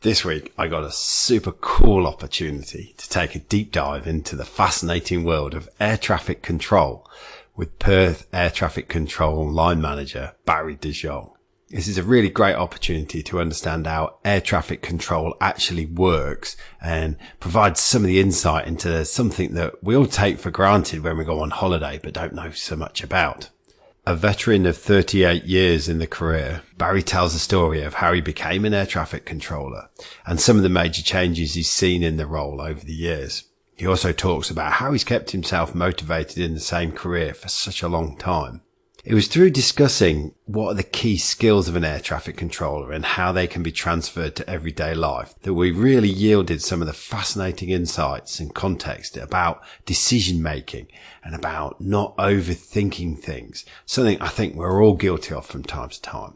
This week, I got a super cool opportunity to take a deep dive into the fascinating world of air traffic control with Perth Air Traffic Control line manager, Barry De Jong. This is a really great opportunity to understand how air traffic control actually works and provide some of the insight into something that we all take for granted when we go on holiday but don't know so much about. A veteran of 38 years in the career, Barry tells the story of how he became an air traffic controller and some of the major changes he's seen in the role over the years. He also talks about how he's kept himself motivated in the same career for such a long time. It was through discussing what are the key skills of an air traffic controller and how they can be transferred to everyday life that we really yielded some of the fascinating insights and context about decision making and about not overthinking things, something I think we're all guilty of from time to time.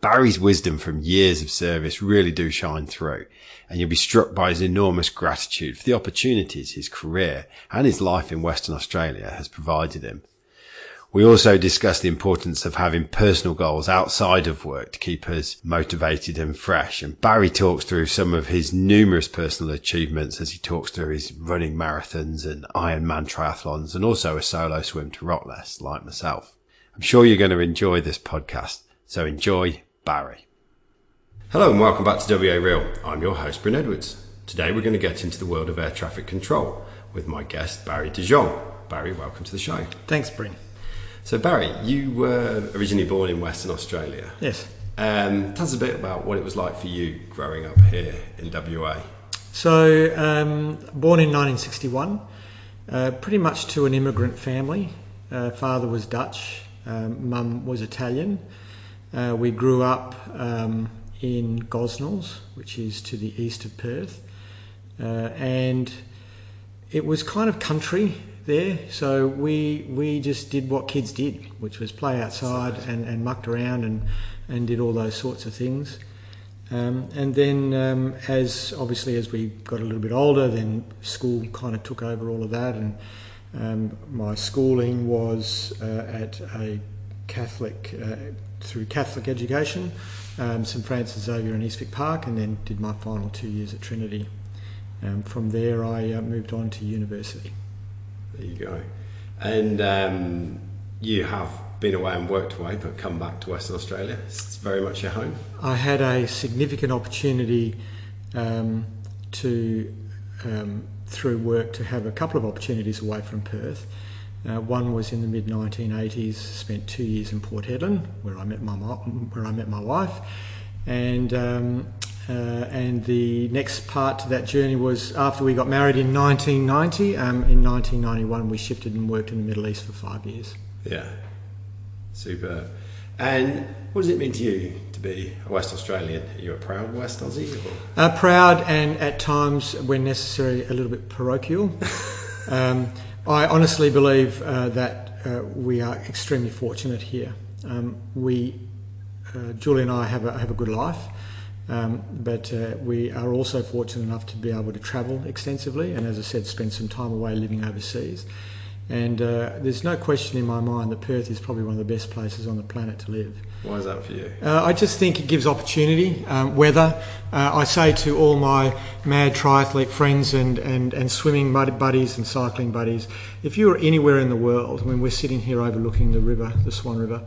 Barry's wisdom from years of service really do shine through, and you'll be struck by his enormous gratitude for the opportunities his career and his life in Western Australia has provided him. We also discuss the importance of having personal goals outside of work to keep us motivated and fresh. And Barry talks through some of his numerous personal achievements as he talks through his running marathons and Ironman triathlons and also a solo swim to Rottnest like myself. I'm sure you're going to enjoy this podcast. So enjoy Barry. Hello and welcome back to WA Real. I'm your host, Bryn Edwards. Today we're going to get into the world of air traffic control with my guest, Barry De Jong. Barry, welcome to the show. Thanks, Bryn. So Barry, you were originally born in Western Australia. Yes. Tell us a bit about what it was like for you growing up here in WA. So, born in 1961, pretty much to an immigrant family. Father was Dutch, mum was Italian. We grew up in Gosnells, which is to the east of Perth, and it was kind of country there, so we just did what kids did, which was play outside and mucked around and did all those sorts of things. And then as we got a little bit older, then school kind of took over all of that, and my schooling was at a Catholic, through Catholic education, St Francis Xavier in Eastwick Park, and then did my final 2 years at Trinity. From there I moved on to university. There you go. And you have been away and worked away, but come back to Western Australia. It's very much your home. I had a significant opportunity through work to have a couple of opportunities away from Perth. One was in the mid-1980s, spent 2 years in Port Hedland, where I met my wife, and the next part to that journey was after we got married in 1990. In 1991, we shifted and worked in the Middle East for 5 years. Yeah, super. And what does it mean to you to be a West Australian? Are you a proud West Aussie? Proud, and at times, when necessary, a little bit parochial. I honestly believe that we are extremely fortunate here. Julie and I have a good life. But we are also fortunate enough to be able to travel extensively, and as I said, spend some time away living overseas. And there's no question in my mind that Perth is probably one of the best places on the planet to live. Why is that for you? I just think it gives opportunity. Weather. I say to all my mad triathlete friends and swimming buddies and cycling buddies, if you were anywhere in the world, I mean, we're sitting here overlooking the river, the Swan River,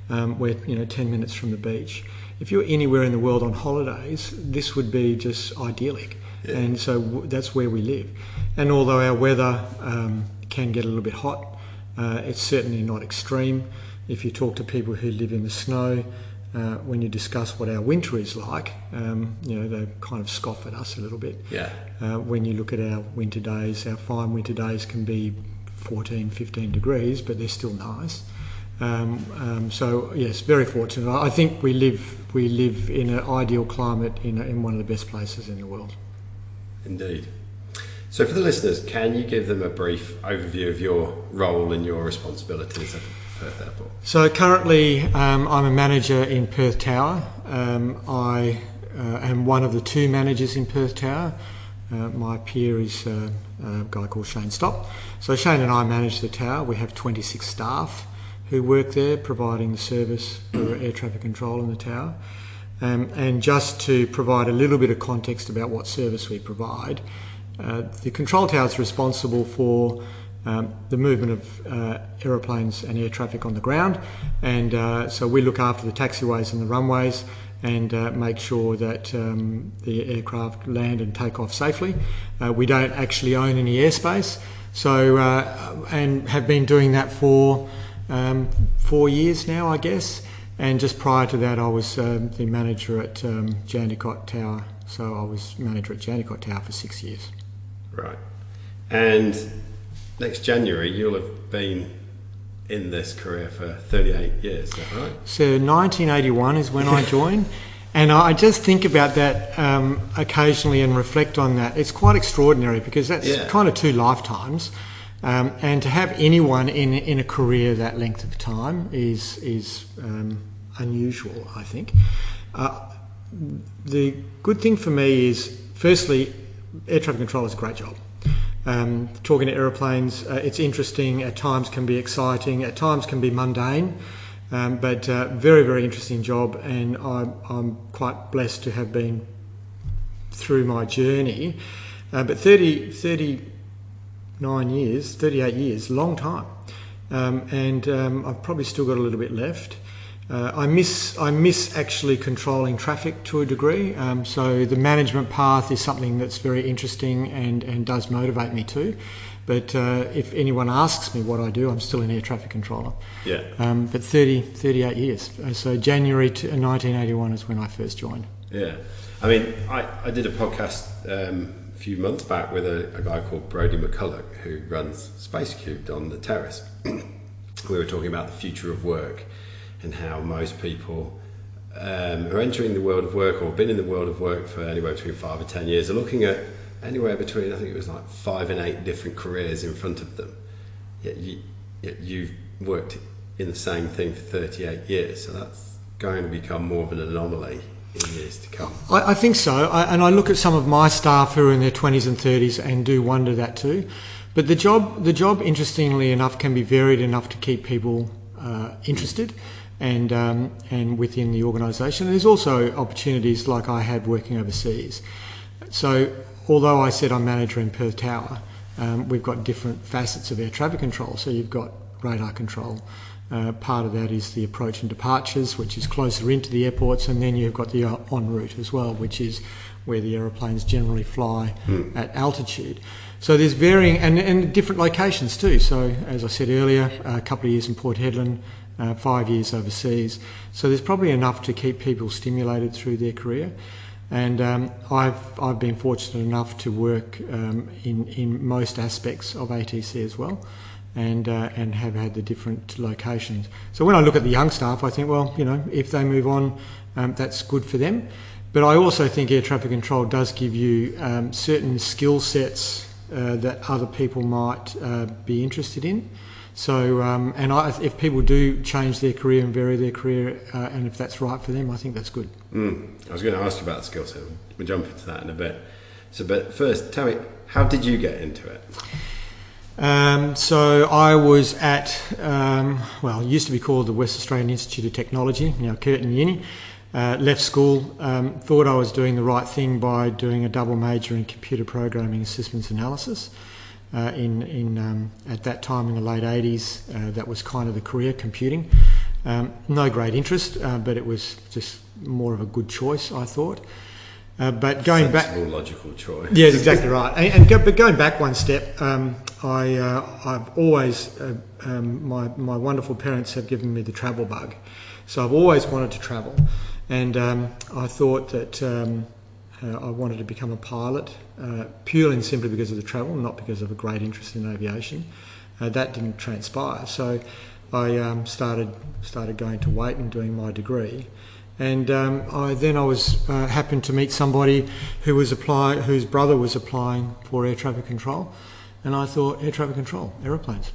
we're 10 minutes from the beach. If you're anywhere in the world on holidays, this would be just idyllic. Yeah. And so that's where we live. And although our weather can get a little bit hot, it's certainly not extreme. If you talk to people who live in the snow, when you discuss what our winter is like, they kind of scoff at us a little bit. Yeah. When you look at our winter days, our fine winter days can be 14, 15 degrees, but they're still nice. So yes, very fortunate. I think we live in an ideal climate in one of the best places in the world. Indeed. So for the listeners, can you give them a brief overview of your role and your responsibilities at Perth Airport? So currently I'm a manager in Perth Tower. I am one of the two managers in Perth Tower. My peer is a guy called Shane Stopp. So Shane and I manage the tower. We have 26 staff who work there providing the service for air traffic control in the tower. And just to provide a little bit of context about what service we provide, the control tower is responsible for the movement of aeroplanes and air traffic on the ground, and so we look after the taxiways and the runways and make sure that the aircraft land and take off safely. We don't actually own any airspace, so and have been doing that for 4 years now, I guess. And just prior to that, I was the manager at Jandakot Tower. So I was manager at Jandakot Tower for 6 years. Right. And next January, you'll have been in this career for 38 years, is that right? So 1981 is when I joined. And I just think about that occasionally and reflect on that. It's quite extraordinary because that's kind of 2 lifetimes. And to have anyone in a career that length of time is unusual, I think. The good thing for me is, firstly, air traffic control is a great job. Talking to aeroplanes, it's interesting, at times can be exciting, at times can be mundane, but very, very interesting job, and I'm quite blessed to have been through my journey. But 38 years, long time, and I've probably still got a little bit left. I miss actually controlling traffic to a degree, so the management path is something that's very interesting and does motivate me too. But if anyone asks me what I do, I'm still an air traffic controller. Yeah. But 38 years. So January 1981 is when I first joined. Yeah. I mean, I did a podcast a few months back with a guy called Brodie McCulloch, who runs Space Cubed on the Terrace. We were talking about the future of work and how most people who are entering the world of work or been in the world of work for anywhere between 5 or 10 years are looking at anywhere between, I think it was like 5 and 8 different careers in front of them. Yet you've worked in the same thing for 38 years, so that's going to become more of an anomaly in years to come. I think so, and I look at some of my staff who are in their 20s and 30s and do wonder that too. But the job, interestingly enough, can be varied enough to keep people interested and within the organisation. There's also opportunities like I had working overseas. So although I said I'm manager in Perth Tower, we've got different facets of air traffic control. So you've got radar control. Part of that is the approach and departures, which is closer into the airports, and then you've got the en route as well, which is where the aeroplanes generally fly at altitude. So there's varying and different locations too. So as I said earlier, a couple of years in Port Hedland, 5 years overseas. So there's probably enough to keep people stimulated through their career. And I've been fortunate enough to work in most aspects of ATC as well, and have had the different locations. So when I look at the young staff, I think, well, if they move on, that's good for them. But I also think air traffic control does give you certain skill sets that other people might be interested in. So, if people do change their career and vary their career, and if that's right for them, I think that's good. I was going to ask you about the skill set. We'll jump into that in a bit. So, but first, tell me, how did you get into it? So I was at, it used to be called the West Australian Institute of Technology, now Curtin Uni. Left school, thought I was doing the right thing by doing a double major in computer programming and systems analysis. At that time in the late 80s, that was kind of the career, computing. No great interest, but it was just more of a good choice, I thought. But going back, logical choice. Yeah, exactly right. But going back one step, I've always my wonderful parents have given me the travel bug, so I've always wanted to travel, and I thought that I wanted to become a pilot purely and simply because of the travel, not because of a great interest in aviation. That didn't transpire, so I started going to Wait and doing my degree. And I happened to meet somebody whose brother was applying for air traffic control, and I thought, air traffic control, aeroplanes,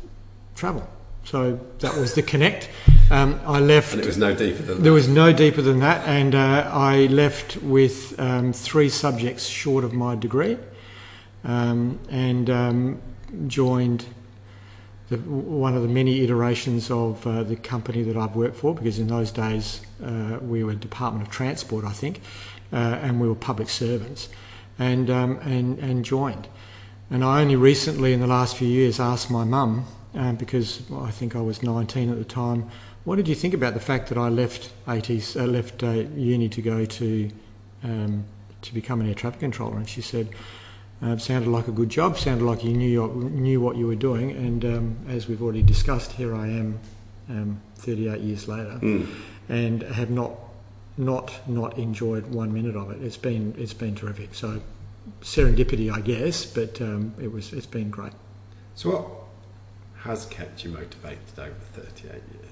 travel. So that was the connect. I left. And it was no deeper than that. There was no deeper than that, and I left with 3 subjects short of my degree, and joined one of the many iterations of the company that I've worked for, because in those days we were Department of Transport, I think, and we were public servants, and joined. And I only recently, in the last few years, asked my mum, because I think I was 19 at the time, what did you think about the fact that I left uni to go to become an air traffic controller? And she said, sounded like a good job, sounded like you knew what you were doing, and as we've already discussed, here I am 38 years later, and have not enjoyed 1 minute of it. It's been terrific. So serendipity, I guess, but it's been great. So what has kept you motivated over 38 years?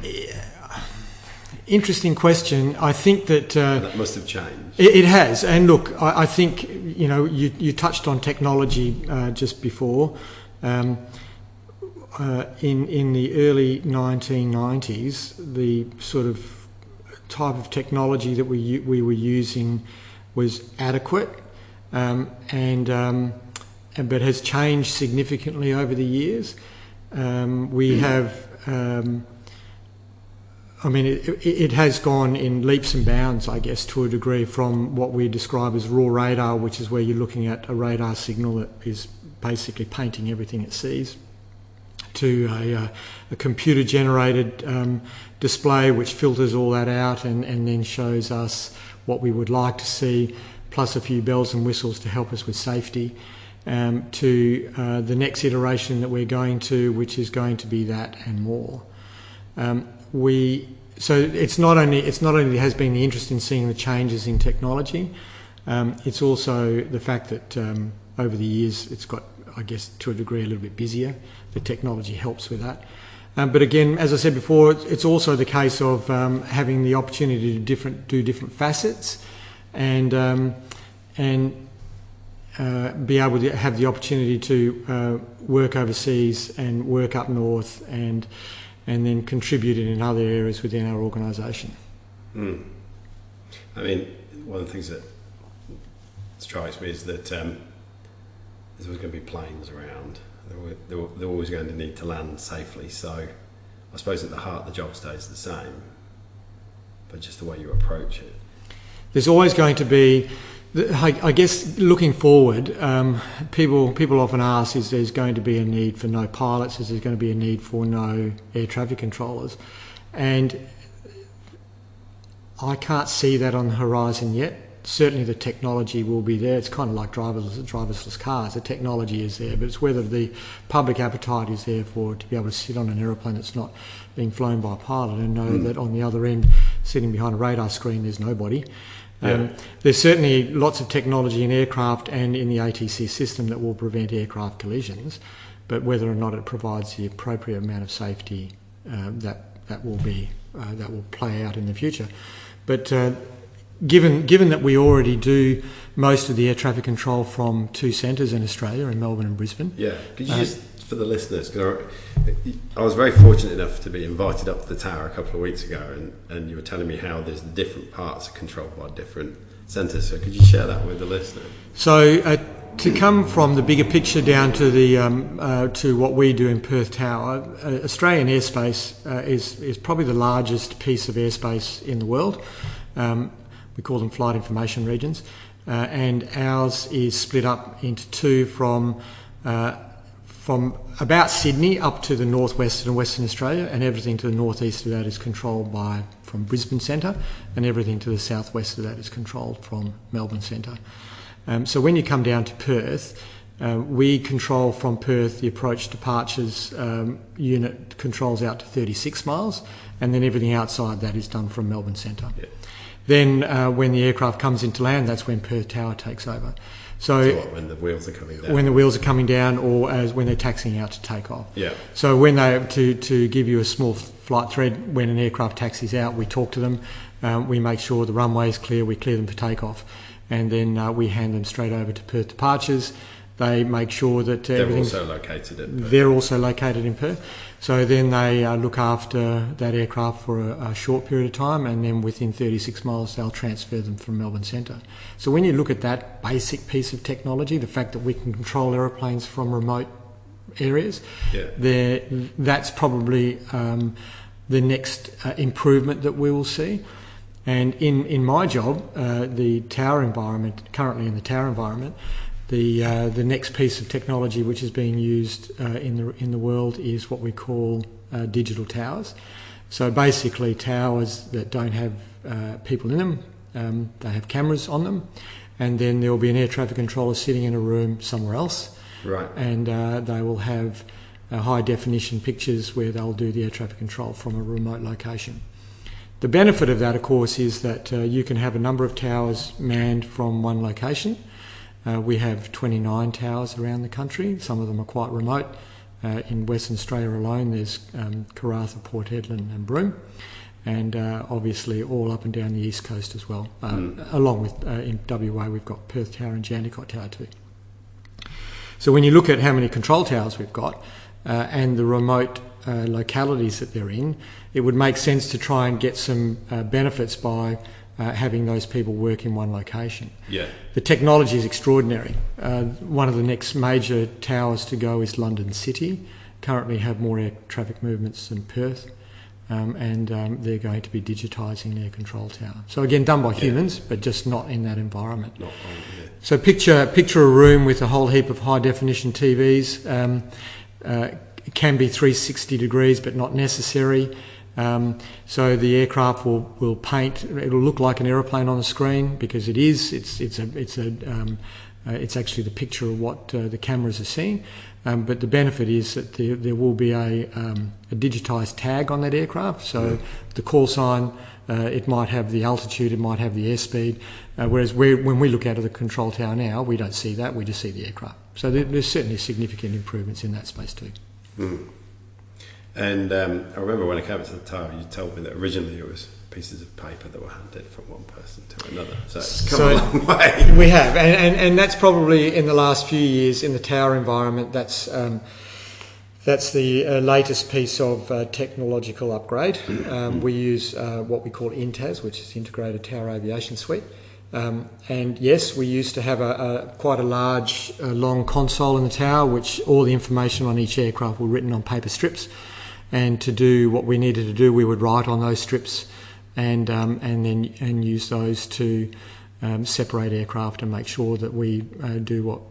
Yeah. Interesting question. I think that that must have changed. It has. And look, I think you touched on technology just before. In the early 1990s, the sort of type of technology that we were using was adequate, but has changed significantly over the years. We have. It has gone in leaps and bounds, I guess, to a degree, from what we describe as raw radar, which is where you're looking at a radar signal that is basically painting everything it sees, to a computer-generated display which filters all that out and then shows us what we would like to see, plus a few bells and whistles to help us with safety, to the next iteration that we're going to, which is going to be that and more. So it's not only has been the interest in seeing the changes in technology, it's also the fact that over the years it's got, I guess, to a degree, a little bit busier. The technology helps with that. But again, as I said before, it's also the case of having the opportunity to do different facets, and be able to have the opportunity to work overseas and work up north and then contribute in other areas within our organisation. I mean, one of the things that strikes me is that there's always going to be planes around. They're always going to need to land safely. So I suppose at the heart the job stays the same, but just the way you approach it. There's always going to be, I guess, looking forward, people often ask, is there's going to be a need for no pilots? Is there going to be a need for no air traffic controllers? And I can't see that on the horizon yet. Certainly the technology will be there. It's kind of like driverless cars. The technology is there, but it's whether the public appetite is there for to be able to sit on an aeroplane that's not being flown by a pilot and know that on the other end, sitting behind a radar screen, there's nobody. There's certainly lots of technology in aircraft and in the ATC system that will prevent aircraft collisions, but whether or not it provides the appropriate amount of safety, that will play out in the future. But given that we already do most of the air traffic control from two centres in Australia, in Melbourne and Brisbane. Yeah, could you just, for the listeners, because I was very fortunate enough to be invited up to the Tower a couple of weeks ago, and you were telling me how there's different parts controlled by different centres. So could you share that with the listener? So to come from the bigger picture down to the to what we do in Perth Tower, Australian airspace is probably the largest piece of airspace in the world. We call them flight information regions, and ours is split up into two from about Sydney up to the northwestern and Western Australia, and everything to the northeast of that is controlled from Brisbane Centre, and everything to the southwest of that is controlled from Melbourne Centre. So when you come down to Perth, we control from Perth the approach departures unit controls out to 36 miles, and then everything outside that is done from Melbourne Centre. Yeah. Then when the aircraft comes into land, that's when Perth Tower takes over. So when the wheels are coming down? When the wheels are coming down, or when they're taxiing out to take off. Yeah. So when to give you a small flight thread, when an aircraft taxis out, we talk to them, we make sure the runway is clear, we clear them for takeoff, and then we hand them straight over to Perth Departures. They make sure that everything's... They're also located in Perth. They're also located in Perth. So then they look after that aircraft for a short period of time, and then within 36 miles they'll transfer them from Melbourne Centre. So when you look at that basic piece of technology, the fact that we can control aeroplanes from remote areas. That's probably the next improvement that we will see. And in my job, the tower environment, currently in the tower environment, the next piece of technology which is being used in the world is what we call digital towers. So basically towers that don't have people in them, they have cameras on them, and then there will be an air traffic controller sitting in a room somewhere else. Right. And they will have high definition pictures where they'll do the air traffic control from a remote location. The benefit of that, of course, is that you can have a number of towers manned from one location. We have 29 towers around the country. Some of them are quite remote. In Western Australia alone, there's Karratha, Port Hedland and Bryn, and obviously all up and down the east coast as well. Along with in WA, we've got Perth Tower and Jandakot Tower too. So when you look at how many control towers we've got and the remote localities that they're in, it would make sense to try and get some benefits by having those people work in one location. Yeah. The technology is extraordinary. One of the next major towers to go is London City. Currently have more air traffic movements than Perth, and they're going to be digitising their control tower. So again, done by humans, but just not in that environment. So picture a room with a whole heap of high definition TVs. It can be 360 degrees, but not necessary. So the aircraft will paint. It'll look like an aeroplane on the screen because it is. It's actually the picture of what the cameras are seeing. But the benefit is that there will be a digitised tag on that aircraft. So the call sign, it might have the altitude, it might have the airspeed. Whereas when we look out of the control tower now, we don't see that. We just see the aircraft. So there's certainly significant improvements in that space too. Mm. And I remember when I came to the tower, you told me that originally it was pieces of paper that were handed from one person to another. So it's come a long way. We have, and that's probably in the last few years in the tower environment. That's the latest piece of technological upgrade. We use what we call INTAS, which is Integrated Tower Aviation Suite. And yes, we used to have quite a large, long console in the tower, which all the information on each aircraft were written on paper strips. And to do what we needed to do, we would write on those strips and then use those to separate aircraft and make sure that we do what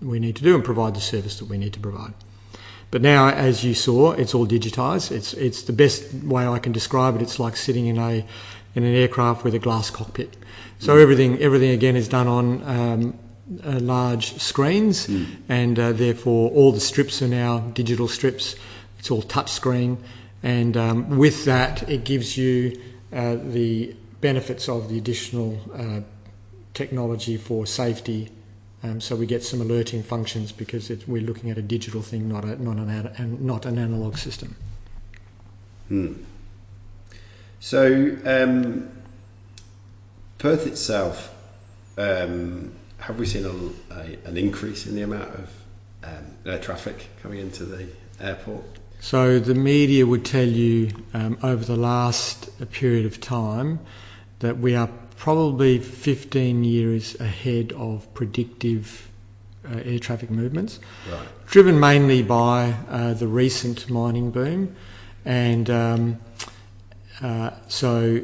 we need to do and provide the service that we need to provide. But now, as you saw, it's all digitised. It's the best way I can describe it. It's like sitting in an aircraft with a glass cockpit. So everything again is done on large screens, and therefore all the strips are now digital strips. It's all touch screen, and with that it gives you the benefits of the additional technology for safety. So we get some alerting functions because we're looking at a digital thing, not an analog system. So Perth itself, have we seen an increase in the amount of air traffic coming into the airport? So the media would tell you over the last period of time that we are probably 15 years ahead of predictive air traffic movements, right, driven mainly by the recent mining boom. And so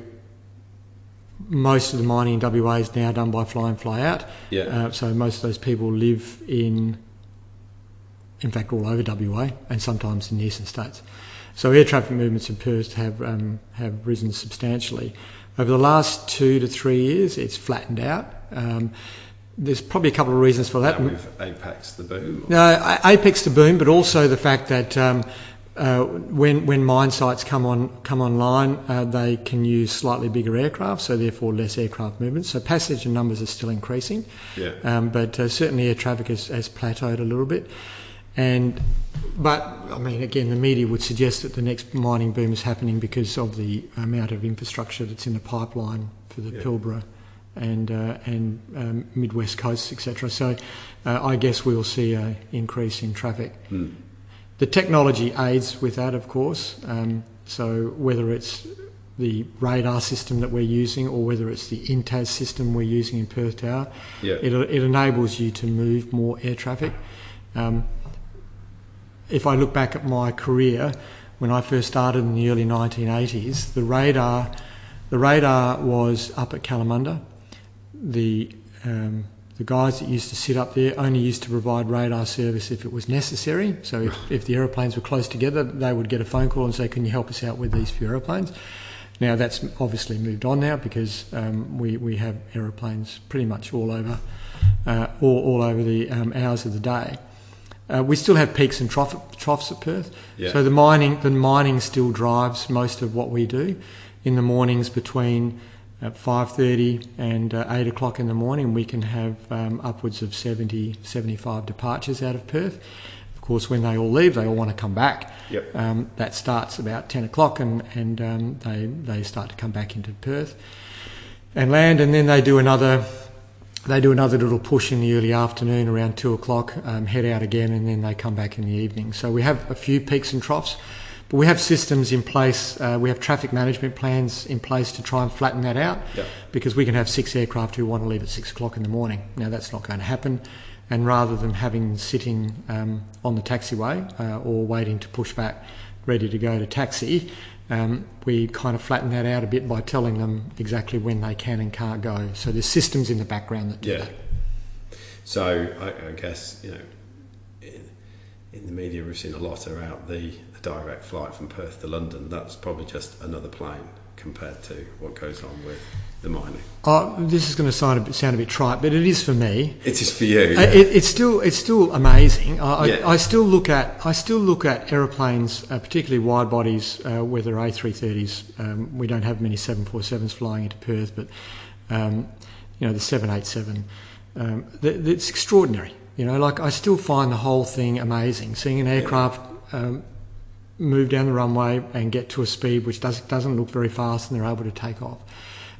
most of the mining in WA is now done by fly in, fly out. So most of those people live in fact, all over WA and sometimes in the eastern states. So air traffic movements in Perth have risen substantially. Over the last 2 to 3 years, it's flattened out. There's probably a couple of reasons for that. With Apex the boom? No, Apex the boom, but also the fact that when mine sites come online, they can use slightly bigger aircraft, so therefore less aircraft movements. So passenger numbers are still increasing, but certainly air traffic has plateaued a little bit. But I mean, again, the media would suggest that the next mining boom is happening because of the amount of infrastructure that's in the pipeline for the Pilbara and Midwest coasts, etc. So I guess we'll see an increase in traffic. The technology aids with that, of course. So whether it's the radar system that we're using or whether it's the INTAS system we're using in Perth Tower, it enables you to move more air traffic. if I look back at my career, when I first started in the early 1980s, the radar was up at Kalamunda. The guys that used to sit up there only used to provide radar service if it was necessary. So if the aeroplanes were close together, they would get a phone call and say, "Can you help us out with these few aeroplanes?" Now that's obviously moved on now because we have aeroplanes pretty much all over the hours of the day. We still have peaks and troughs at Perth. Yeah. So the mining still drives most of what we do. In the mornings between 5:30 and 8 o'clock in the morning, we can have upwards of 70, 75 departures out of Perth. Of course, when they all leave, they all want to come back. Yep. That starts about 10 o'clock and they start to come back into Perth and land, and then they do another little push in the early afternoon around 2 o'clock, head out again, and then they come back in the evening. So we have a few peaks and troughs, but we have systems in place. We have traffic management plans in place to try and flatten that out. Yep. Because we can have 6 aircraft who want to leave at 6 o'clock in the morning. Now that's not going to happen. And rather than having them sitting on the taxiway or waiting to push back, ready to go to taxi, we kind of flatten that out a bit by telling them exactly when they can and can't go. So there's systems in the background that do that. So I guess, in the media we've seen a lot about the direct flight from Perth to London. That's probably just another plane compared to what goes on with the mining. This is going to sound a bit trite, but it is for me. It is for you. Yeah. It's still amazing. I still look at aeroplanes, particularly wide bodies, whether A330s. We don't have many 747s flying into Perth, but the 787. It's extraordinary. I still find the whole thing amazing. Seeing an aircraft move down the runway and get to a speed which doesn't look very fast, and they're able to take off.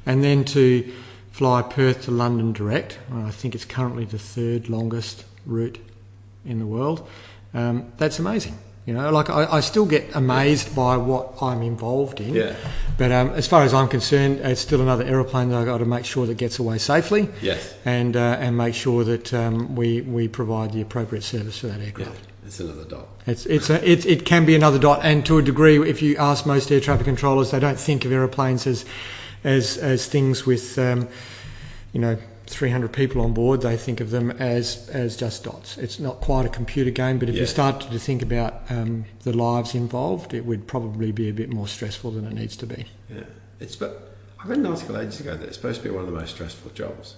And then to fly Perth to London direct, I think it's currently the third longest route in the world. That's amazing. I still get amazed by what I'm involved in. Yeah. But as far as I'm concerned, it's still another aeroplane that I've got to make sure that gets away safely. Yes. And make sure that we provide the appropriate service for that aircraft. Yeah. It's another dot. It can be another dot, and to a degree, if you ask most air traffic controllers, they don't think of aeroplanes as things with 300 people on board. They think of them as just dots. It's not quite a computer game, but if you start to think about the lives involved, it would probably be a bit more stressful than it needs to be. Yeah, but I read an article ages ago that it's supposed to be one of the most stressful jobs.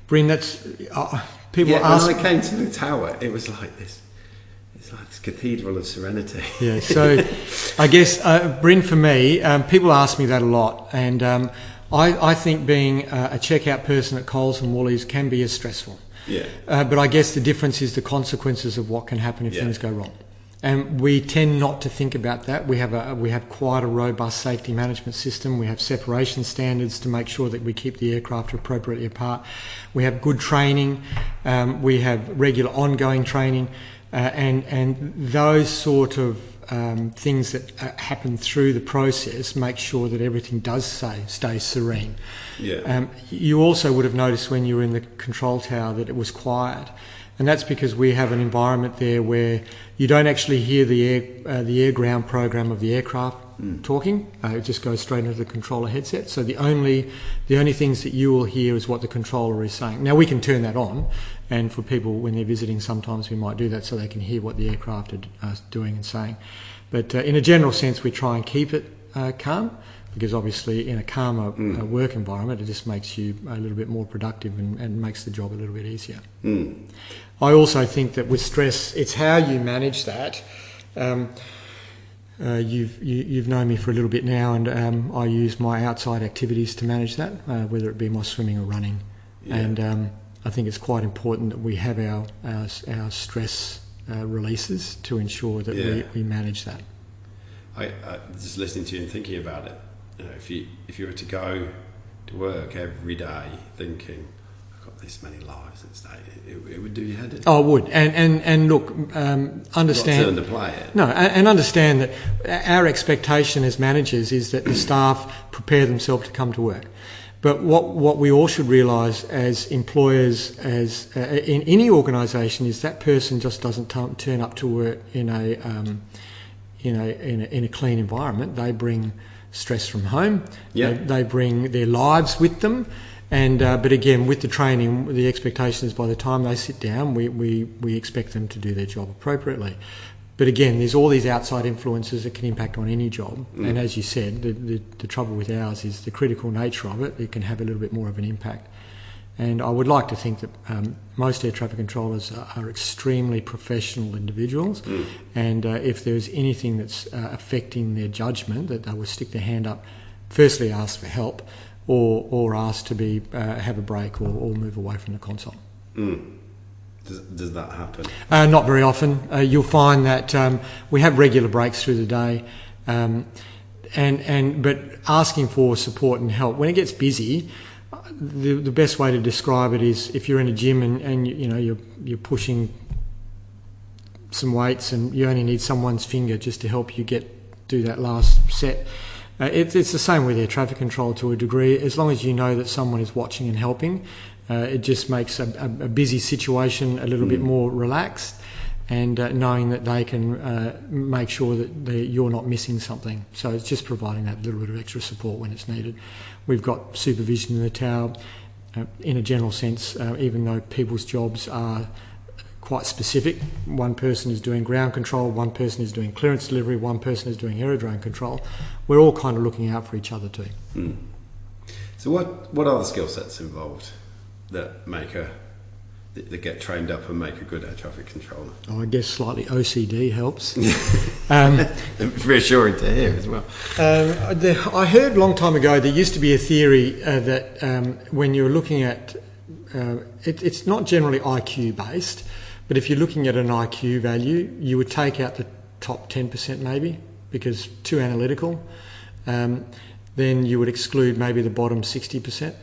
Bryn, that's people ask. When I came to the tower, it was like this. It's like this cathedral of serenity. Yeah, so I guess, Bryn, for me, people ask me that a lot, and I think being a checkout person at Coles and Woolies can be as stressful. Yeah. But I guess the difference is the consequences of what can happen if things go wrong. And we tend not to think about that. We have quite a robust safety management system. We have separation standards to make sure that we keep the aircraft appropriately apart. We have good training. We have regular ongoing training. And those sort of things that happen through the process make sure that everything does stay serene. Yeah. You also would have noticed when you were in the control tower that it was quiet, and that's because we have an environment there where you don't actually hear the air-ground program of the aircraft talking. It just goes straight into the controller headset. So the only things that you will hear is what the controller is saying. Now we can turn that on, and for people when they're visiting, sometimes we might do that so they can hear what the aircraft are doing and saying. But in a general sense, we try and keep it calm, because obviously in a calmer work environment, it just makes you a little bit more productive and makes the job a little bit easier. I also think that with stress, it's how you manage that. You've known me for a little bit now, and I use my outside activities to manage that, whether it be my swimming or running. Yeah. And I think it's quite important that we have our stress releases to ensure that we manage that. I just listening to you and thinking about it, if you were to go to work every day thinking, I've got this many lives at stake, it would do your head in. Oh, it would. And look, understand. Not turn to play it. No, and understand that our expectation as managers is that the staff prepare themselves to come to work. But what we all should realise as employers, as in any organisation, is that person just doesn't turn up to work in a clean environment. They bring stress from home. Yeah. They bring their lives with them. And but again, with the training, the expectation is by the time they sit down, we expect them to do their job appropriately. But again, there's all these outside influences that can impact on any job. And as you said, the trouble with ours is the critical nature of it. It can have a little bit more of an impact. And I would like to think that most air traffic controllers are extremely professional individuals. And if there's anything that's affecting their judgment, that they will stick their hand up, firstly ask for help, or ask to be have a break or move away from the console. Does that happen? Not very often. You'll find that we have regular breaks through the day, but asking for support and help when it gets busy. The best way to describe it is if you're in a gym and you're pushing some weights and you only need someone's finger just to help you do that last set. It's the same with air traffic control to a degree. As long as you know that someone is watching and helping, it just makes a busy situation a little bit more relaxed, and knowing that they can make sure that you're not missing something. So it's just providing that little bit of extra support when it's needed. We've got supervision in the tower. In a general sense, even though people's jobs are quite specific, one person is doing ground control, one person is doing clearance delivery, one person is doing aerodrome control, we're all kind of looking out for each other too. So what are the skill sets involved that that get trained up and make a good air traffic controller? I guess slightly OCD helps. It's reassuring to hear as well. I heard a long time ago there used to be a theory that when you're looking at it's not generally IQ based, but if you're looking at an IQ value, you would take out the top 10% maybe, because too analytical. Then you would exclude maybe the bottom 60%.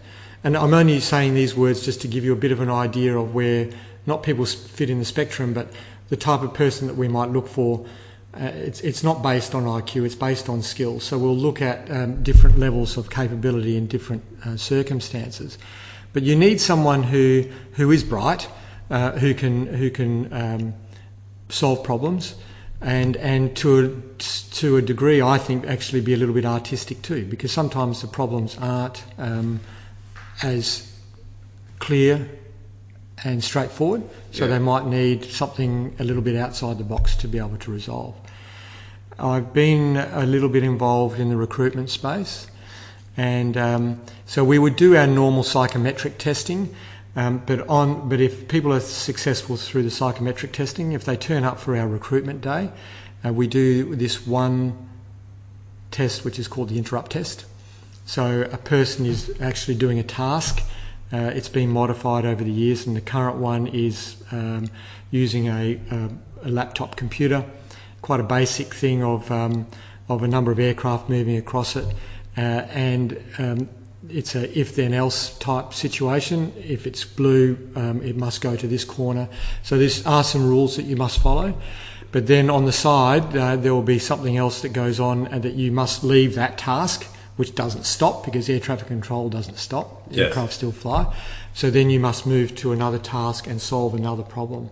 And I'm only saying these words just to give you a bit of an idea of where not people fit in the spectrum, but the type of person that we might look for. It's not based on IQ, it's based on skill. So we'll look at different levels of capability in different circumstances. But you need someone who is bright, who can solve problems, and to a degree, I think, actually be a little bit artistic too, because sometimes the problems aren't as clear and straightforward, so they might need something a little bit outside the box to be able to resolve. I've been a little bit involved in the recruitment space, and so we would do our normal psychometric testing, but if people are successful through the psychometric testing, if they turn up for our recruitment day, we do this one test which is called the interrupt test. So a person is actually doing a task. It's been modified over the years, and the current one is using a laptop computer, quite a basic thing of a number of aircraft moving across it, and it's a if-then-else type situation. If it's blue, it must go to this corner. So there are some rules that you must follow. But then on the side, there will be something else that goes on, and that you must leave that task, which doesn't stop, because air traffic control doesn't stop. Yes. Aircraft still fly. So then you must move to another task and solve another problem.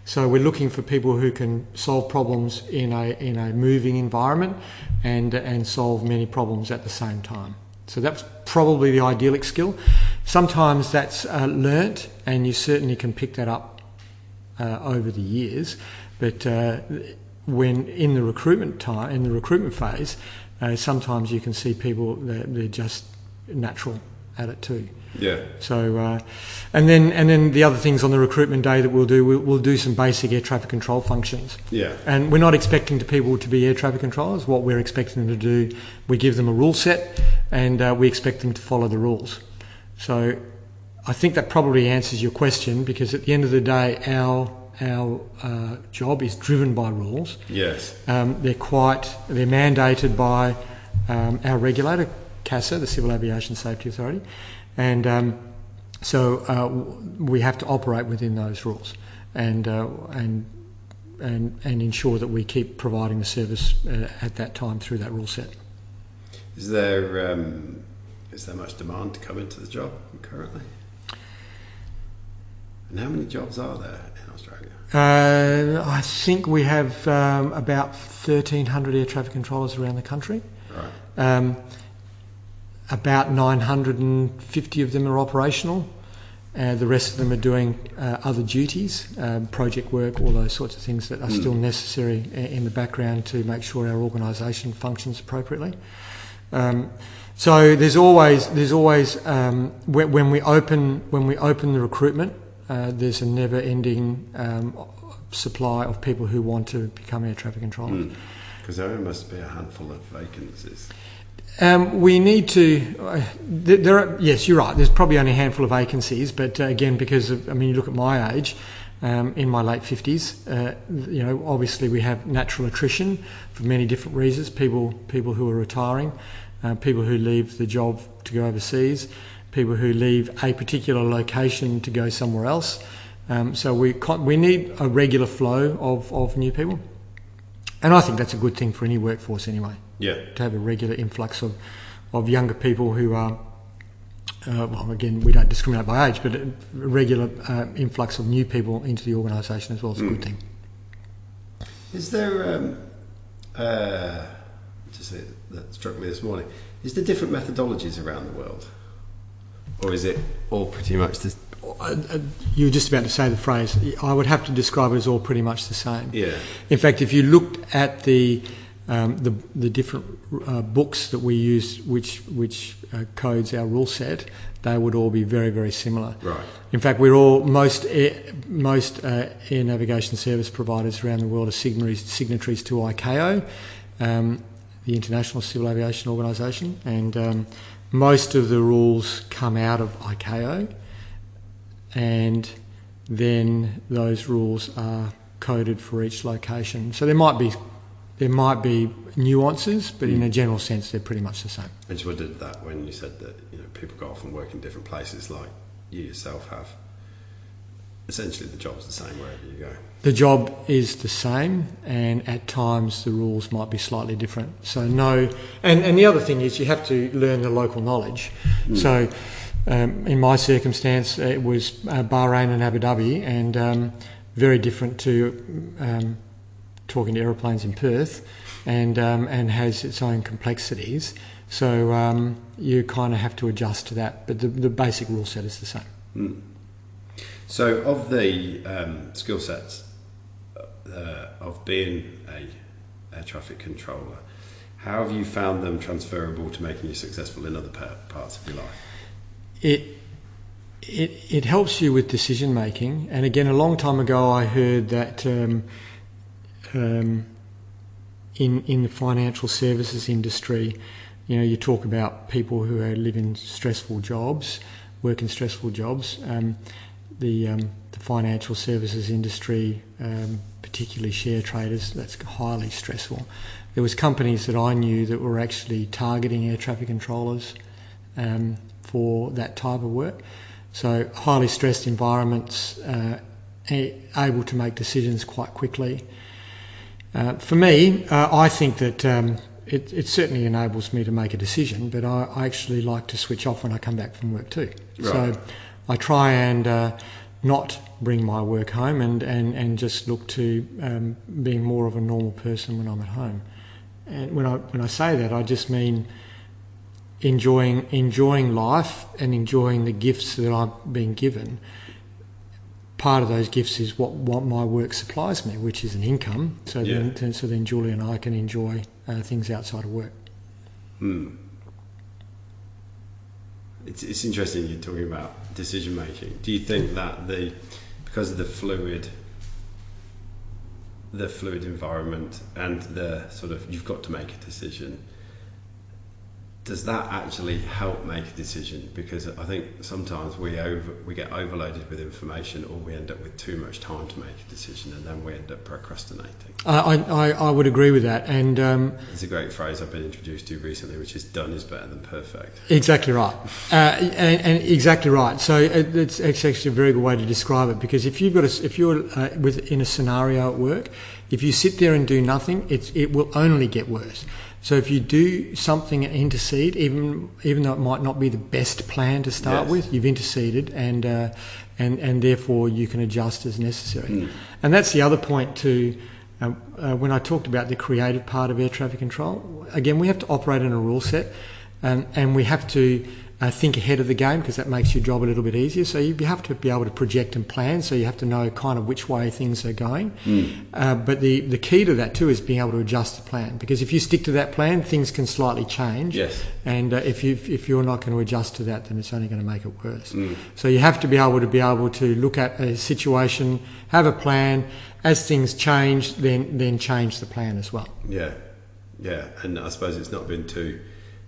So we're looking for people who can solve problems in a moving environment and solve many problems at the same time. So that's probably the idyllic skill. Sometimes that's learnt, and you certainly can pick that up over the years. But when in the recruitment phase, sometimes you can see people that they're just natural at it too. Yeah. So, and then the other things on the recruitment day that we'll do some basic air traffic control functions. Yeah. And we're not expecting people to be air traffic controllers. What we're expecting them to do, we give them a rule set, and we expect them to follow the rules. So, I think that probably answers your question, because at the end of the day, our job is driven by rules. Yes. They're mandated by our regulator, CASA, the Civil Aviation Safety Authority, and so we have to operate within those rules and ensure that we keep providing the service at that time through that rule set. Is there is there much demand to come into the job currently? And how many jobs are there in Australia? I think we have about 1,300 air traffic controllers around the country. Right. About 950 of them are operational. The rest of them are doing other duties, project work, all those sorts of things that are still necessary in the background to make sure our organisation functions appropriately. So there's always when we open the recruitment, there's a never-ending supply of people who want to become air traffic controllers. Because there must be a handful of vacancies. We need to. There are, yes, you're right. There's probably only a handful of vacancies, but again, because of, you look at my age, in my late 50s. Obviously we have natural attrition for many different reasons. People who are retiring, people who leave the job to go overseas, people who leave a particular location to go somewhere else. So we need a regular flow of new people, and I think that's a good thing for any workforce anyway. Yeah. To have a regular influx of younger people who are, again, we don't discriminate by age, but a regular influx of new people into the organisation as well is a good thing. Is there, just that struck me this morning, is there different methodologies around the world? Or is it all pretty much the You were just about to say the phrase. I would have to describe it as all pretty much the same. Yeah. In fact, if you looked at the different books that we use, which codes our rule set, they would all be very, very similar. Right. In fact, most air navigation service providers around the world are signatories to ICAO, the International Civil Aviation Organisation, and most of the rules come out of ICAO, and then those rules are coded for each location. So there might be nuances, but in a general sense, they're pretty much the same. I just wondered that when you said that people go off and work in different places, like you yourself have. Essentially, the job's the same wherever you go. The job is the same, and at times the rules might be slightly different. So and the other thing is you have to learn the local knowledge. So in my circumstance, it was Bahrain and Abu Dhabi, and very different to talking to aeroplanes in Perth, and has its own complexities. So you kind of have to adjust to that, but the basic rule set is the same. So of the skill sets of being a air traffic controller, how have you found them transferable to making you successful in other parts of your life? It helps you with decision making, and again, a long time ago I heard that in the financial services industry, you talk about people who live in stressful jobs, work in stressful jobs. The financial services industry, particularly share traders, that's highly stressful. There was companies that I knew that were actually targeting air traffic controllers for that type of work. So highly stressed environments, able to make decisions quite quickly. For me, I think that it certainly enables me to make a decision, but I actually like to switch off when I come back from work too. Right. So I try and not bring my work home and just look to being more of a normal person when I'm at home. And when I say that, I just mean enjoying life and enjoying the gifts that I've been given. Part of those gifts is what my work supplies me, which is an income. So then Julie and I can enjoy things outside of work. It's interesting you're talking about decision making. Do you think that because of the fluid environment and the sort of you've got to make a decision, does that actually help make a decision? Because I think sometimes we get overloaded with information, or we end up with too much time to make a decision, and then we end up procrastinating. I would agree with that, and it's a great phrase I've been introduced to recently, which is "done is better than perfect." Exactly right, and exactly right. So it's actually a very good way to describe it, because if you're in a scenario at work, if you sit there and do nothing, it will only get worse. So if you do something and intercede, even though it might not be the best plan to start with, you've interceded, and therefore you can adjust as necessary. And that's the other point too. When I talked about the creative part of air traffic control, again, we have to operate in a rule set, and we have to think ahead of the game, because that makes your job a little bit easier. So you have to be able to project and plan, so you have to know kind of which way things are going. But the key to that too is being able to adjust the plan, because if you stick to that plan, things can slightly change. Yes. And if you're not going to adjust to that, then it's only going to make it worse. So you have to be able to look at a situation, have a plan. As things change, then change the plan as well. Yeah, and I suppose it's not been too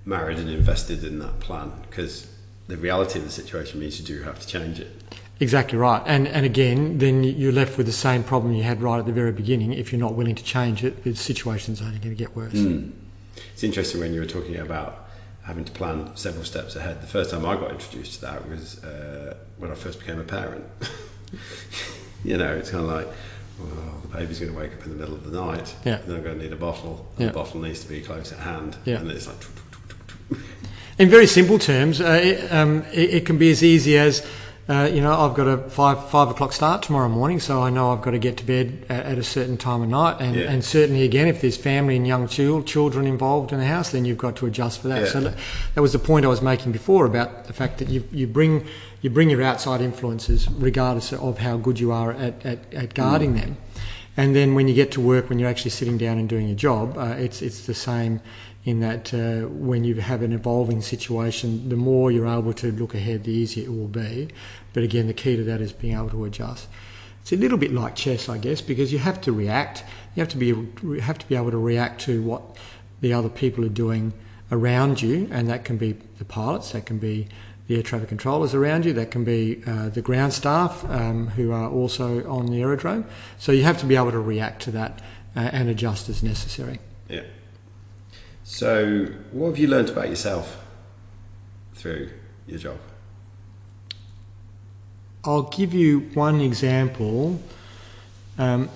married and invested in that plan, because the reality of the situation means you do have to change it. Exactly right. And again, then you're left with the same problem you had right at the very beginning. If you're not willing to change it, the situation's only going to get worse. It's interesting when you were talking about having to plan several steps ahead. The first time I got introduced to that was when I first became a parent. It's kind of like, well, the baby's going to wake up in the middle of the night, and then I'm going to need a bottle, and the bottle needs to be close at hand, and it's like... In very simple terms, it can be as easy as, I've got a 5 o'clock start tomorrow morning, so I know I've got to get to bed at a certain time of night, and certainly again, if there's family and young children involved in the house, then you've got to adjust for that. So that was the point I was making before about the fact that you bring your outside influences regardless of how good you are at guarding them. And then when you get to work, when you're actually sitting down and doing your job, it's the same in that when you have an evolving situation, the more you're able to look ahead, the easier it will be. But again, the key to that is being able to adjust. It's a little bit like chess, I guess, because you have to react. You have to be able to react to what the other people are doing around you, and that can be the pilots, that can be the air traffic controllers around you, that can be the ground staff who are also on the aerodrome. So you have to be able to react to that and adjust as necessary. Yeah. So what have you learned about yourself through your job? I'll give you one example. Air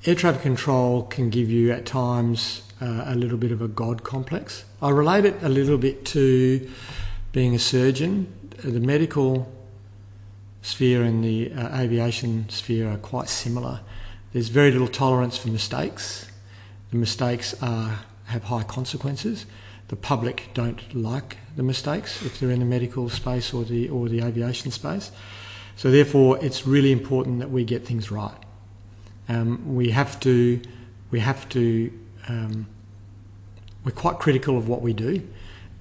traffic control can give you at times a little bit of a God complex. I relate it a little bit to being a surgeon. The medical sphere and the aviation sphere are quite similar. There's very little tolerance for mistakes. The mistakes have high consequences. The public don't like the mistakes if they're in the medical space or the aviation space. So therefore, it's really important that we get things right. We're quite critical of what we do,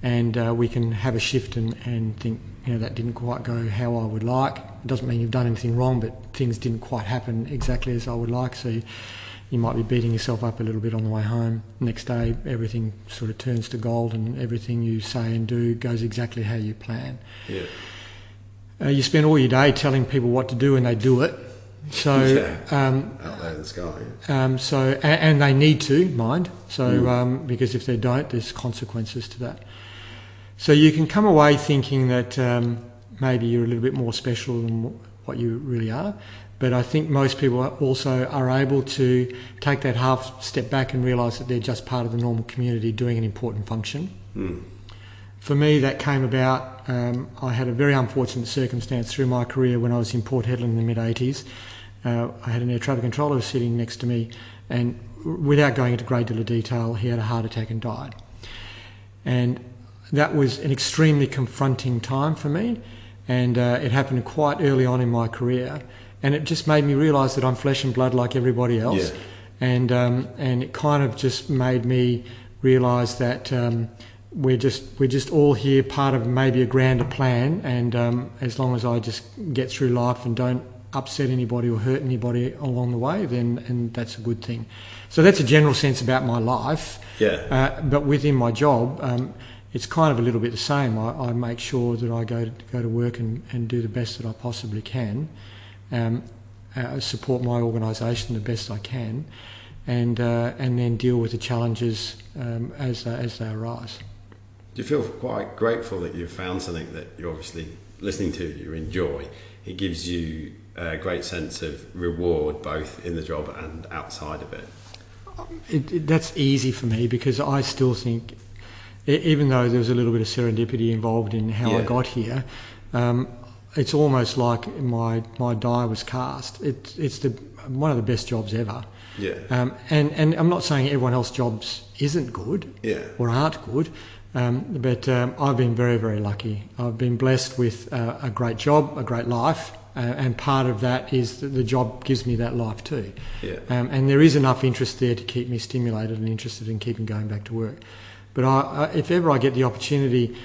and we can have a shift and think, that didn't quite go how I would like. It doesn't mean you've done anything wrong, but things didn't quite happen exactly as I would like. So you might be beating yourself up a little bit on the way home. Next day, everything sort of turns to gold, and everything you say and do goes exactly how you plan. Yeah. You spend all your day telling people what to do, and they do it. So out there in the sky. And they need to mind. So because if they don't, there's consequences to that. So you can come away thinking that maybe you're a little bit more special than what you really are. But I think most people also are able to take that half step back and realise that they're just part of the normal community doing an important function. For me, that came about, I had a very unfortunate circumstance through my career when I was in Port Hedland in the mid-80s. I had an air traffic controller sitting next to me, and without going into a great deal of detail, he had a heart attack and died. And that was an extremely confronting time for me, and it happened quite early on in my career. And it just made me realise that I'm flesh and blood like everybody else. Yeah. And it kind of just made me realise that we're just all here part of maybe a grander plan, and as long as I just get through life and don't upset anybody or hurt anybody along the way, then that's a good thing. So that's a general sense about my life. Yeah. But within my job, it's kind of a little bit the same. I make sure that I go to work and do the best that I possibly can. Support my organisation the best I can, and then deal with the challenges as they arise. Do you feel quite grateful that you've found something that you're obviously listening to, you enjoy? It gives you a great sense of reward both in the job and outside of it. that's easy for me because I still think, even though there was a little bit of serendipity involved in how I got here, it's almost like my die was cast. It's one of the best jobs ever. Yeah. And I'm not saying everyone else's jobs isn't good or aren't good, but I've been very, very lucky. I've been blessed with a great job, a great life, and part of that is that the job gives me that life too. Yeah. And there is enough interest there to keep me stimulated and interested in keeping going back to work. But if ever I get the opportunity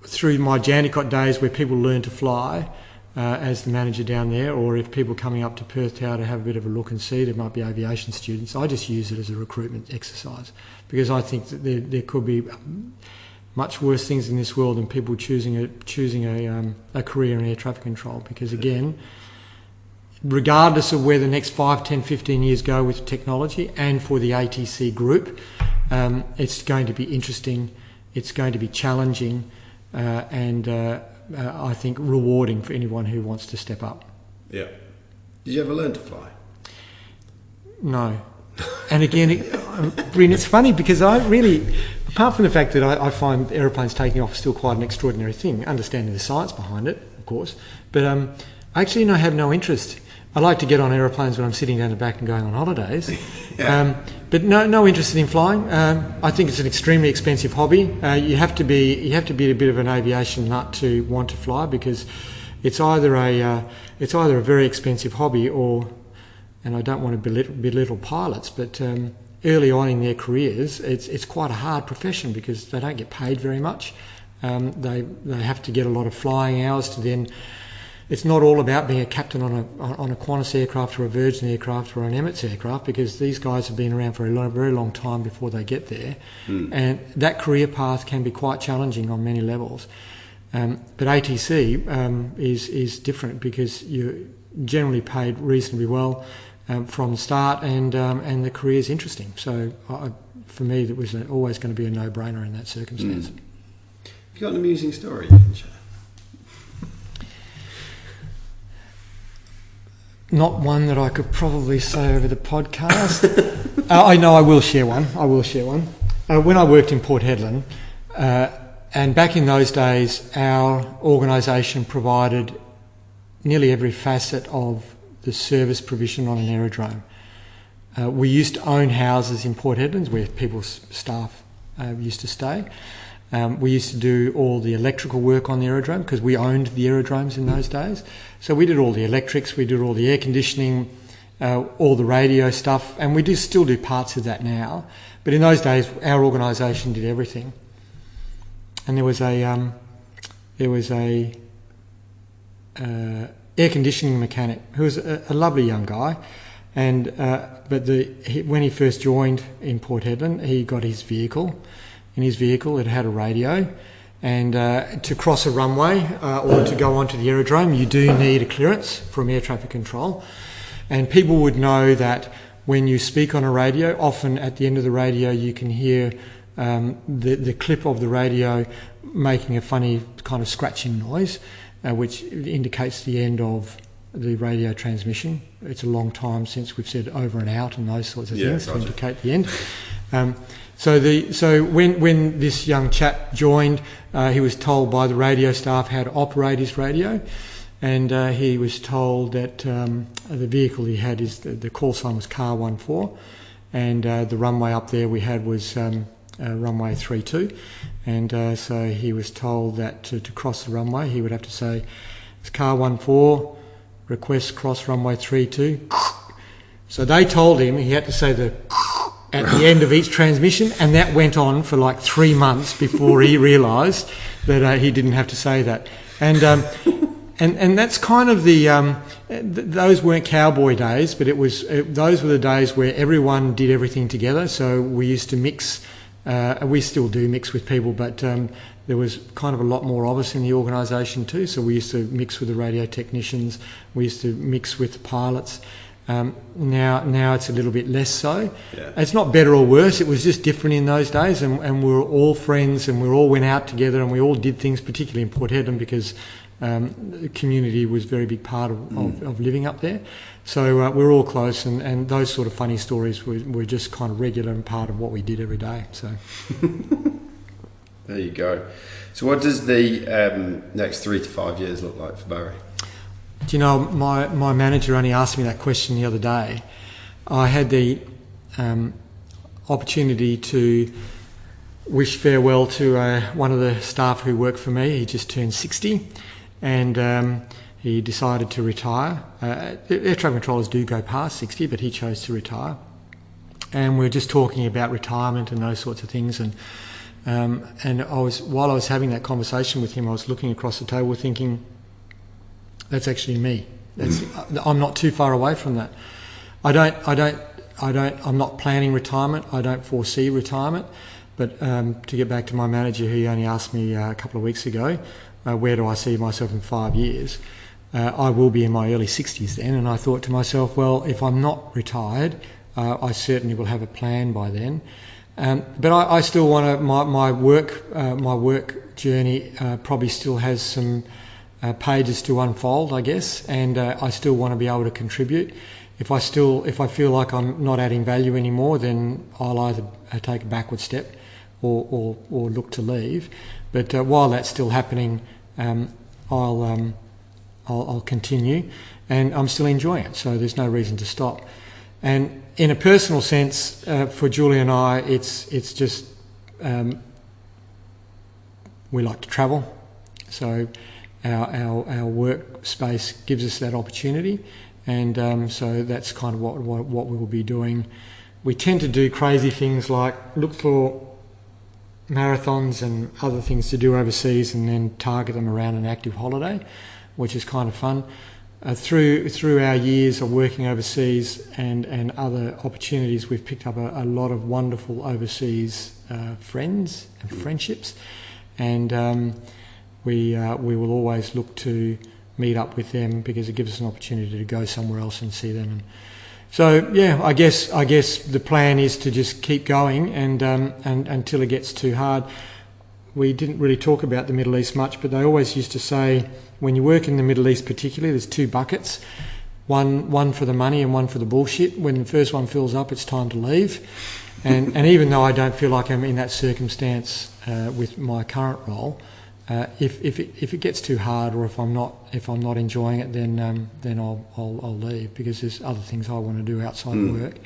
through my Jandakot days where people learn to fly as the manager down there, or if people coming up to Perth Tower to have a bit of a look and see, there might be aviation students, I just use it as a recruitment exercise because I think that there could be much worse things in this world than people choosing a career in air traffic control because, again, regardless of where the next 5, 10, 15 years go with technology and for the ATC group, it's going to be interesting, it's going to be challenging, and I think rewarding for anyone who wants to step up. Yeah. Did you ever learn to fly? No. And again, Bryn, it's funny because I really, apart from the fact that I find aeroplanes taking off still quite an extraordinary thing, understanding the science behind it, of course, but actually I have no interest. I like to get on aeroplanes when I'm sitting down the back and going on holidays, but no interest in flying. I think it's an extremely expensive hobby. You have to be a bit of an aviation nut to want to fly because it's either a very expensive hobby or, and I don't want to belittle pilots, but early on in their careers, it's quite a hard profession because they don't get paid very much. They have to get a lot of flying hours to then. It's not all about being a captain on a Qantas aircraft or a Virgin aircraft or an Emirates aircraft because these guys have been around for a very long time before they get there. And that career path can be quite challenging on many levels. But ATC is different because you're generally paid reasonably well from the start and the career is interesting. So for me, that was always going to be a no-brainer in that circumstance. Have you got an amusing story you can share? Not one that I could probably say over the podcast. I know I will share one. When I worked in Port Hedland, and back in those days, our organisation provided nearly every facet of the service provision on an aerodrome. We used to own houses in Port Hedland where people's staff used to stay. We used to do all the electrical work on the aerodrome because we owned the aerodromes in those days. So we did all the electrics, we did all the air conditioning, all the radio stuff, and we still do parts of that now. But in those days, our organisation did everything. And there was a air conditioning mechanic who was a lovely young guy, and when he first joined in Port Hedland, he got his vehicle. In his vehicle, it had a radio, and to cross a runway or to go onto the aerodrome, you do need a clearance from air traffic control. And people would know that when you speak on a radio, often at the end of the radio, you can hear the clip of the radio making a funny kind of scratching noise, which indicates the end of the radio transmission. It's a long time since we've said over and out and those sorts of things to indicate the end. So when this young chap joined, he was told by the radio staff how to operate his radio, and he was told that the vehicle he had the call sign was Car 14, and the runway up there we had was runway 32, and so he was told that to cross the runway he would have to say, "It's Car 14, request cross runway 32." So they told him he had to say the at the end of each transmission, and that went on for like 3 months before he realised that he didn't have to say that. And that's kind of those weren't cowboy days, but those were the days where everyone did everything together. So we used to mix, we still do mix with people, but there was kind of a lot more of us in the organisation too. So we used to mix with the radio technicians, we used to mix with the pilots. Now it's a little bit less so. Yeah. It's not better or worse, it was just different in those days, and we were all friends and we all went out together and we all did things, particularly in Port Hedland, because The community was a very big part of living up there. So we're all close, and those sort of funny stories were just kind of regular and part of what we did every day. So there you go. So what does the next 3 to 5 years look like for Barry? Do you know, my manager only asked me that question the other day. I had the opportunity to wish farewell to one of the staff who worked for me. He just turned 60, and he decided to retire. Air traffic controllers do go past 60, but he chose to retire. And we were just talking about retirement and those sorts of things. And while I was having that conversation with him, I was looking across the table thinking, that's actually me. I'm not too far away from that. I'm not planning retirement. I don't foresee retirement. But to get back to my manager, he only asked me a couple of weeks ago, where do I see myself in 5 years? I will be in my early 60s then, and I thought to myself, well, if I'm not retired, I certainly will have a plan by then. But I still want to. My work journey probably still has some pages to unfold, I guess, and I still want to be able to contribute. If I feel like I'm not adding value anymore, then I'll either take a backward step or look to leave. But while that's still happening, I'll continue, and I'm still enjoying it. So there's no reason to stop. And in a personal sense, for Julie and I, it's just we like to travel. So our work space gives us that opportunity, and so that's kind of what we will be doing. We tend to do crazy things like look for marathons and other things to do overseas, and then target them around an active holiday, which is kind of fun. Through our years of working overseas and other opportunities, we've picked up a lot of wonderful overseas friends and friendships, and we will always look to meet up with them because it gives us an opportunity to go somewhere else and see them. And so yeah, I guess the plan is to just keep going and until it gets too hard. We didn't really talk about the Middle East much, but they always used to say, when you work in the Middle East particularly, there's two buckets, one for the money and one for the bullshit. When the first one fills up, it's time to leave. And even though I don't feel like I'm in that circumstance with my current role, if it gets too hard, or if I'm not enjoying it, then I'll leave, because there's other things I want to do outside of work,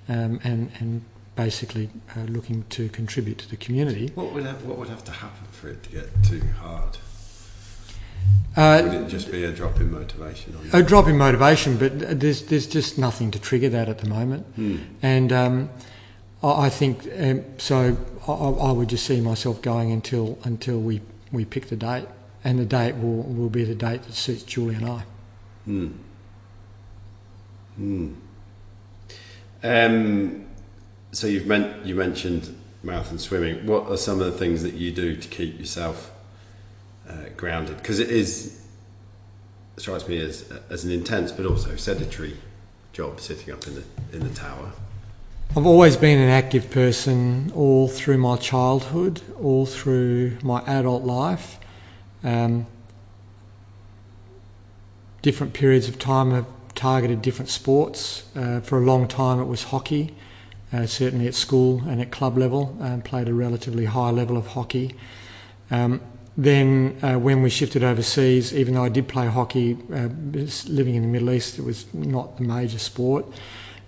and basically looking to contribute to the community. What would have to happen for it to get too hard? Would it just be a drop in motivation? A drop in motivation, but there's just nothing to trigger that at the moment. And I think so. I would just see myself going until we pick the date, and the date will be the date that suits Julie and I. So you mentioned marathon swimming. What are some of the things that you do to keep yourself grounded? Because it strikes me as an intense but also sedentary job, sitting up in the tower. I've always been an active person all through my childhood, all through my adult life. Different periods of time have targeted different sports. For a long time it was hockey. Certainly at school and at club level, played a relatively high level of hockey. Then when we shifted overseas, even though I did play hockey, living in the Middle East, it was not the major sport.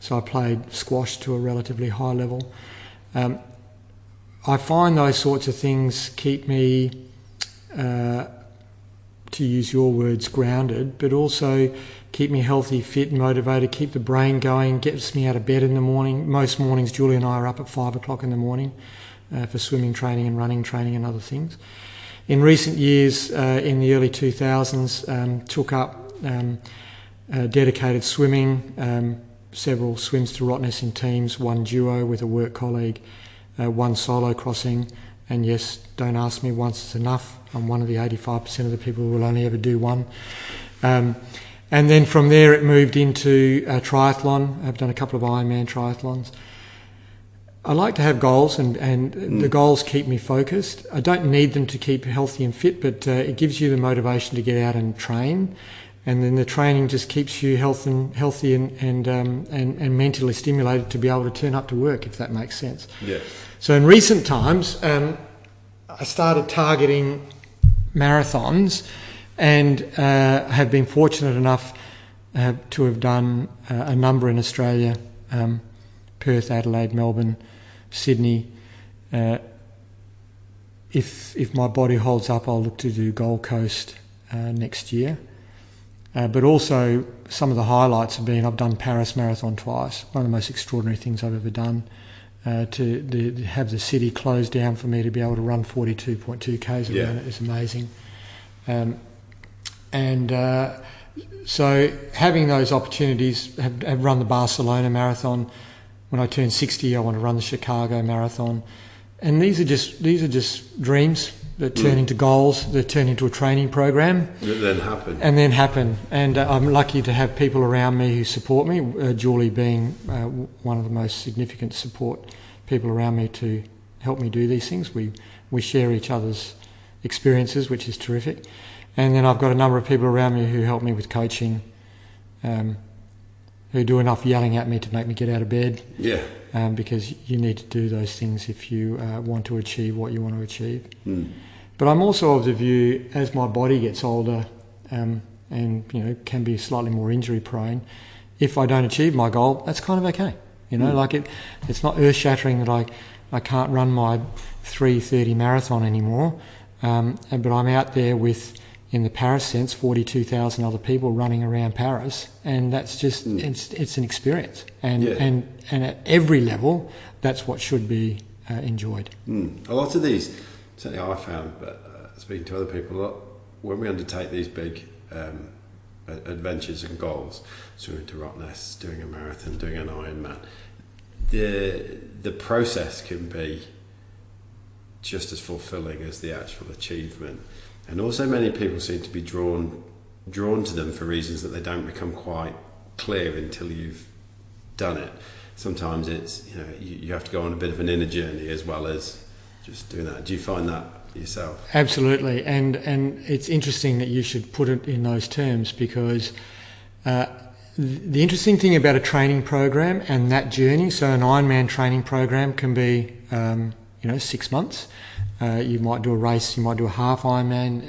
So I played squash to a relatively high level. I find those sorts of things keep me, to use your words, grounded, but also keep me healthy, fit, motivated, keep the brain going, gets me out of bed in the morning. Most mornings, Julie and I are up at 5 o'clock in the morning for swimming training and running training and other things. In recent years, in the early 2000s, took up dedicated swimming, several swims to Rottnest in teams, one duo with a work colleague, one solo crossing, and yes, don't ask me, once is enough. I'm one of the 85% of the people who will only ever do one. And then from there it moved into triathlon. I've done a couple of Ironman triathlons. I like to have goals, and the goals keep me focused. I don't need them to keep healthy and fit, but it gives you the motivation to get out and train, and then the training just keeps you healthy and mentally stimulated to be able to turn up to work, if that makes sense. Yeah. So in recent times, I started targeting marathons, and have been fortunate enough to have done a number in Australia, Perth, Adelaide, Melbourne, Sydney. If my body holds up, I'll look to do Gold Coast next year. But also some of the highlights have been, I've done Paris Marathon twice, one of the most extraordinary things I've ever done. To have the city closed down for me to be able to run 42.2 Ks around it is amazing. So having those opportunities, have run the Barcelona Marathon. When I turn 60, I want to run the Chicago Marathon. And these are just dreams that turn into goals, that turn into a training program. That then happen. And I'm lucky to have people around me who support me, Julie being one of the most significant support people around me to help me do these things. We share each other's experiences, which is terrific. And then I've got a number of people around me who help me with coaching, who do enough yelling at me to make me get out of bed. Yeah. Because you need to do those things if you want to achieve what you want to achieve. But I'm also of the view, as my body gets older, and can be slightly more injury prone, if I don't achieve my goal, that's kind of okay. It's not earth shattering that I can't run my 3:30 marathon anymore. But I'm out there with, in the Paris sense, 42,000 other people running around Paris, and that's just it's an experience, and at every level, that's what should be enjoyed. A lot of these, certainly I found, but speaking to other people, a lot, when we undertake these big adventures and goals, swimming to Rottnest, doing a marathon, doing an Ironman, the process can be just as fulfilling as the actual achievement. And also many people seem to be drawn to them for reasons that they don't become quite clear until you've done it. Sometimes it's, you have to go on a bit of an inner journey as well as just doing that. Do you find that yourself? Absolutely, and it's interesting that you should put it in those terms, because the interesting thing about a training program and that journey, so an Ironman training program can be 6 months. You might do a race, you might do a half Ironman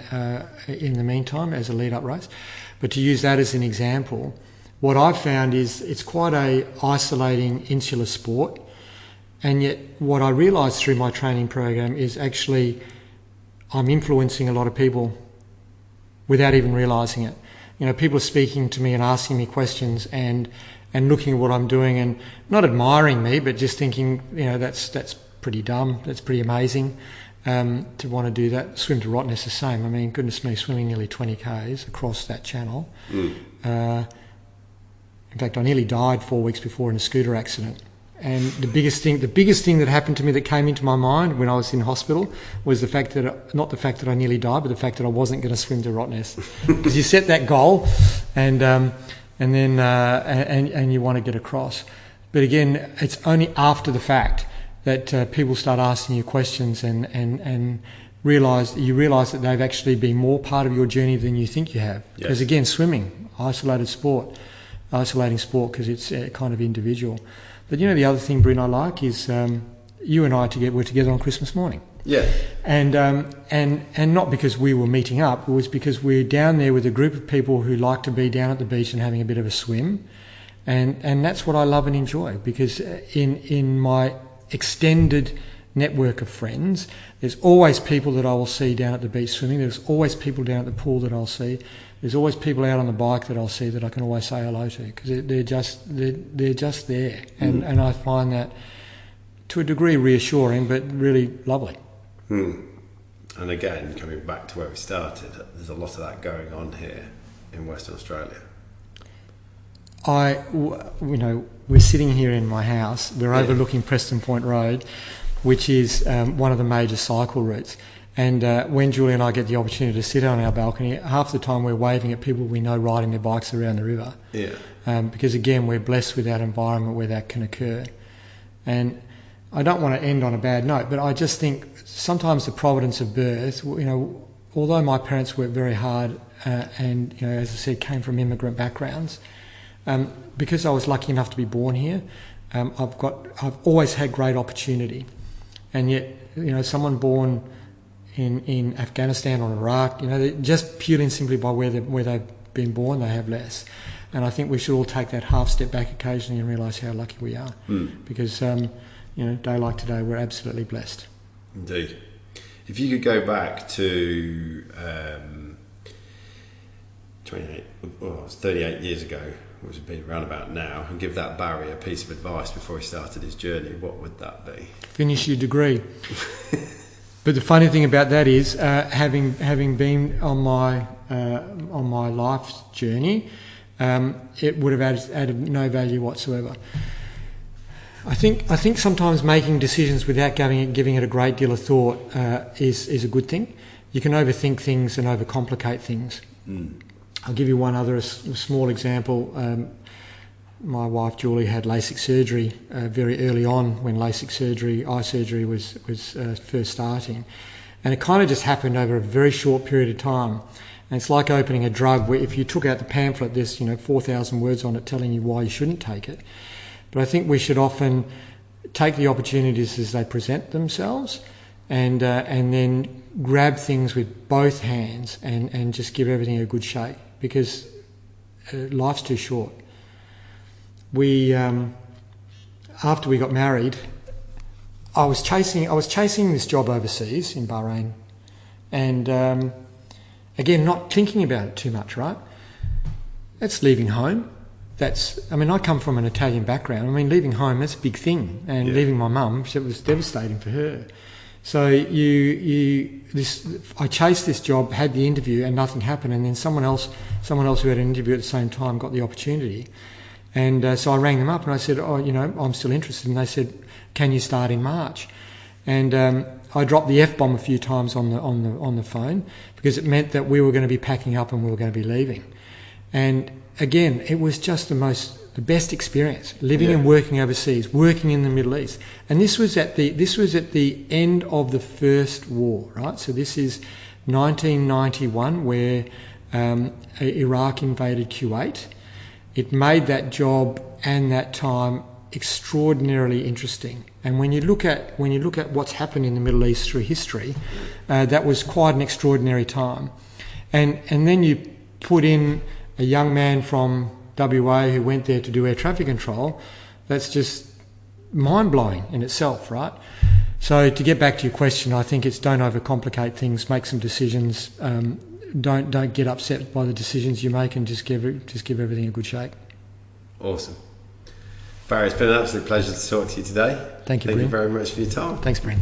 in the meantime as a lead-up race. But to use that as an example, what I've found is it's quite a isolating, insular sport. And yet what I realised through my training program is actually I'm influencing a lot of people without even realising it. People are speaking to me and asking me questions and looking at what I'm doing and not admiring me, but just thinking, that's pretty dumb, that's pretty amazing. To want to do that. Swim to Rottnest the same. I mean, goodness me, swimming nearly 20 Ks across that channel. In fact, I nearly died 4 weeks before in a scooter accident. And the biggest thing that happened to me that came into my mind when I was in hospital was not the fact that I nearly died, but the fact that I wasn't going to swim to Rottnest. Because you set that goal, and you want to get across. But again, it's only after the fact that people start asking you questions and realise that they've actually been more part of your journey than you think you have. Because again, swimming, isolating sport because it's kind of individual. But the other thing, Bryn, I like is you and I were together on Christmas morning. Yeah. And not because we were meeting up, it was because we're down there with a group of people who like to be down at the beach and having a bit of a swim. And that's what I love and enjoy, because in my extended network of friends, there's always people that I will see down at the beach swimming. There's always people down at the pool that I'll see. There's always people out on the bike that I'll see that I can always say hello to, because they're just there. And I find that to a degree reassuring, but really lovely. And again, coming back to where we started, there's a lot of that going on here in Western Australia. We're sitting here in my house. We're overlooking Preston Point Road, which is one of the major cycle routes. And when Julie and I get the opportunity to sit on our balcony, half the time we're waving at people we know riding their bikes around the river. Because again, we're blessed with that environment where that can occur. And I don't want to end on a bad note, but I just think sometimes the providence of birth, although my parents worked very hard and, as I said, came from immigrant backgrounds, because I was lucky enough to be born here, I've always had great opportunity. And yet, someone born in Afghanistan or Iraq, just purely and simply by where they've been born, they have less. And I think we should all take that half step back occasionally and realise how lucky we are. Because, day like today, we're absolutely blessed. Indeed. If you could go back to 38 years ago, which would be around about now, and give that Barry a piece of advice before he started his journey, what would that be? Finish your degree. But the funny thing about that is, having been on my life's journey, it would have added no value whatsoever. I think sometimes making decisions without giving it a great deal of thought is a good thing. You can overthink things and overcomplicate things. I'll give you one other small example. My wife Julie had LASIK surgery very early on when eye surgery was first starting, and it kind of just happened over a very short period of time. And it's like opening a drug where if you took out the pamphlet, there's 4,000 words on it telling you why you shouldn't take it. But I think we should often take the opportunities as they present themselves, and then grab things with both hands and just give everything a good shake, because life's too short. We after we got married, I was chasing this job overseas in Bahrain, and again, not thinking about it too much. Right, that's leaving home. I come from an Italian background. Leaving home, that's a big thing, and leaving my mum, it was devastating for her. So I chased this job, had the interview, and nothing happened. And then someone else who had an interview at the same time got the opportunity. And so I rang them up and I said, I'm still interested. And they said, can you start in March? And I dropped the F-bomb a few times on the phone, because it meant that we were going to be packing up and we were going to be leaving. And again, it was just the best experience, living and working overseas, working in the Middle East. And this was at the end of the First War, right? So this is 1991, where Iraq invaded Kuwait. It made that job and that time extraordinarily interesting. And when you look at what's happened in the Middle East through history, that was quite an extraordinary time. And then you put in a young man from WA who went there to do air traffic control. That's just mind-blowing in itself, right? So to get back to your question, I think it's don't overcomplicate things, make some decisions, don't get upset by the decisions you make, and just give everything a good shake. Awesome. Barry, it's been an absolute pleasure to talk to you today. Thank you, Bryn. Thank you very much for your time. Thanks, Bryn.